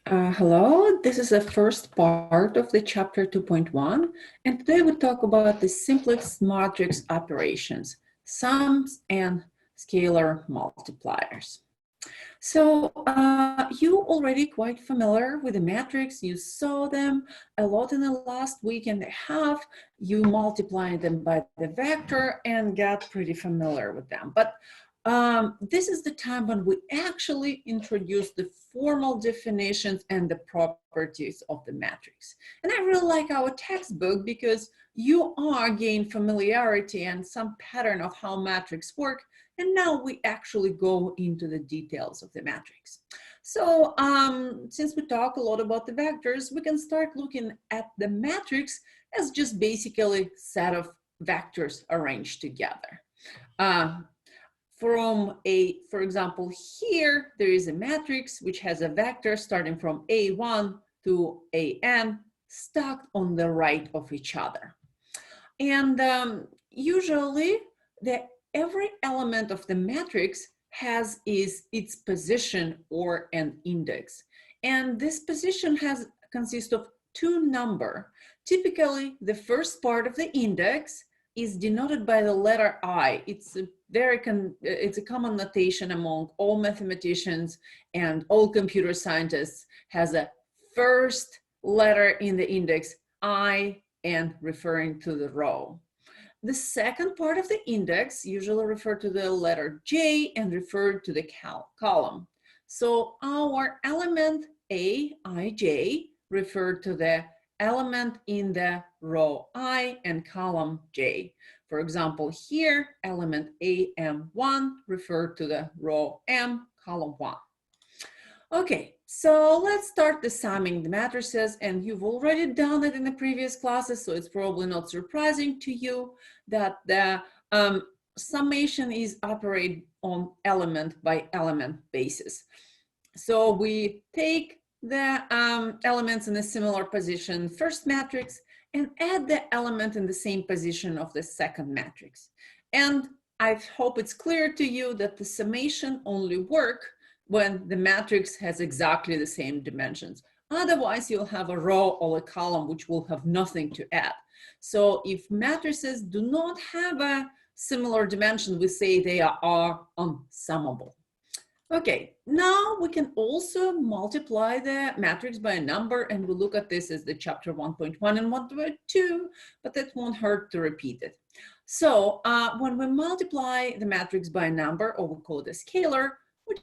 Hello, this is the first part of the chapter 2.1, and today we talk about the simplex matrix operations, sums and scalar multipliers. So you already quite familiar with the matrix. You saw them a lot in the last week and a half. You multiplied them by the vector and got pretty familiar with them. But this is the time when we actually introduce the formal definitions and the properties of the matrix. And I really like our textbook because you are gain familiarity and some pattern of how matrix work. And now we actually go into the details of the matrix. So since we talk a lot about the vectors, we can start looking at the matrix as just basically a set of vectors arranged together. For example, here there is a matrix which has a vector starting from A1 to AN stacked on the right of each other. And usually every element of the matrix has its position or an index. And this position consists of two numbers. Typically, the first part of the index is denoted by the letter I. It's a common notation among all mathematicians and all computer scientists, has a first letter in the index I and referring to the row. The second part of the index usually refer to the letter J and refer to the column. So our element Aij refer to the element in the row I and column J. For example, here, element AM1 refer to the row M, column 1. Okay, so let's start the summing the matrices, and you've already done it in the previous classes, so it's probably not surprising to you that the summation is operated on element by element basis. So we take the elements in a similar position, first matrix, and add the element in the same position of the second matrix. And I hope it's clear to you that the summation only work when the matrix has exactly the same dimensions. Otherwise, you'll have a row or a column which will have nothing to add. So if matrices do not have a similar dimension, we say they are unsummable. Okay, now we can also multiply the matrix by a number, and we'll look at this as the chapter 1.1 and 1.2, but that won't hurt to repeat it. So when we multiply the matrix by a number, or we call it a scalar, we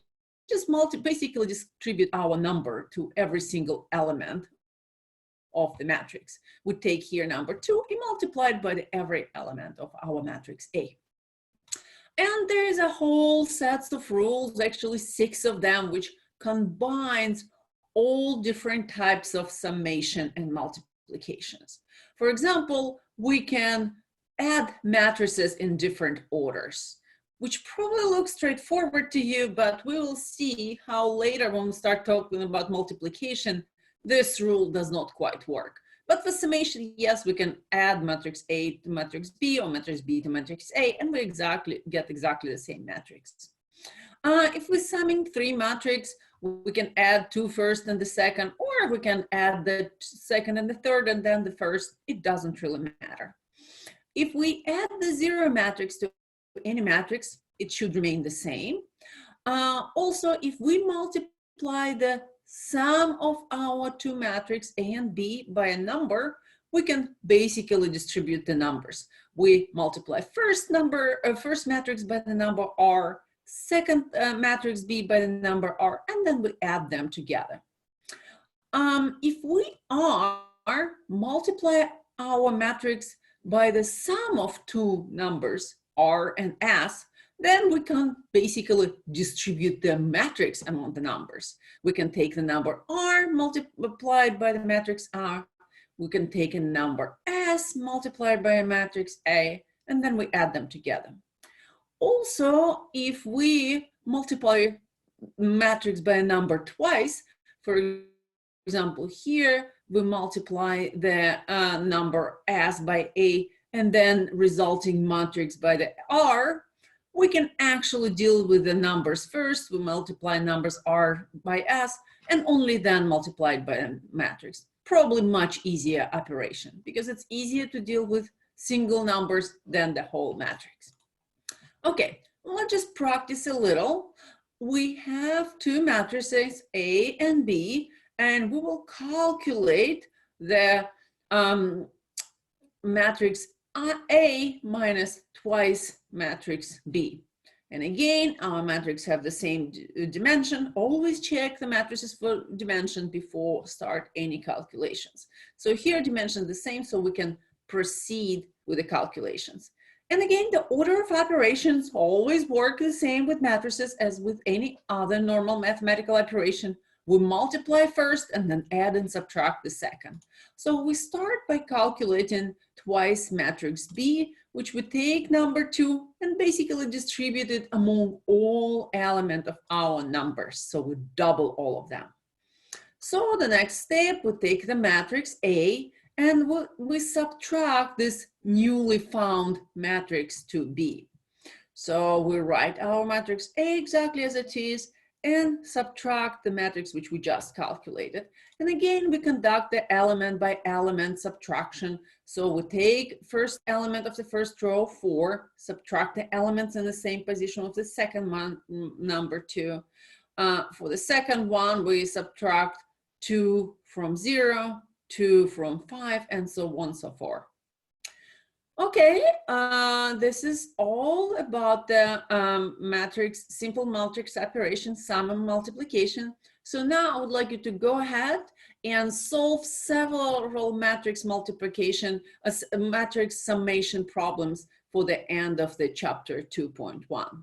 just basically distribute our number to every single element of the matrix. We take here number 2 and multiply it by every element of our matrix A. And there is a whole set of rules, actually 6 of them, which combines all different types of summation and multiplications. For example, we can add matrices in different orders, which probably looks straightforward to you, but we will see how later when we start talking about multiplication, this rule does not quite work. But for summation, yes, we can add matrix A to matrix B or matrix B to matrix A, and we get exactly the same matrix. If we're summing 3 matrices, we can add 2 first and the second, or we can add the second and the third and then the first. It doesn't really matter. If we add the 0 matrix to any matrix, it should remain the same. Also, if we multiply the sum of our 2 matrices A and B by a number, we can basically distribute the numbers. We multiply first matrix by the number R, second matrix B by the number R, and then we add them together. If we multiply our matrix by the sum of 2 numbers R and S, then we can basically distribute the matrix among the numbers. We can take the number R multiplied by the matrix R. We can take a number S multiplied by a matrix A, and then we add them together. Also, if we multiply matrix by a number twice, for example, here we multiply the number S by A and then resulting matrix by the R, we can actually deal with the numbers first. We multiply numbers R by S and only then multiply it by a matrix. Probably much easier operation because it's easier to deal with single numbers than the whole matrix. Okay, let's just practice a little. We have two matrices, A and B, and we will calculate the matrix A minus twice matrix B. And again, our matrix have the same dimension. Always check the matrices for dimension before start any calculations. So here dimension the same, so we can proceed with the calculations. And again, the order of operations always work the same with matrices as with any other normal mathematical operation. We multiply first and then add and subtract the second. So we start by calculating twice matrix B, which we take number 2 and basically distribute it among all elements of our numbers. So we double all of them. So the next step, we take the matrix A and we subtract this newly found matrix to B. So we write our matrix A exactly as it is and subtract the matrix which we just calculated. And again, we conduct the element by element subtraction. So we take first element of the first row, 4, subtract the elements in the same position of the second one, number 2. For the second one, we subtract 2 from 0, 2 from 5, and so on and so forth. Okay, this is all about the matrix, simple matrix operation, sum and multiplication. So now I would like you to go ahead and solve several matrix multiplication, matrix summation problems for the end of the chapter 2.1.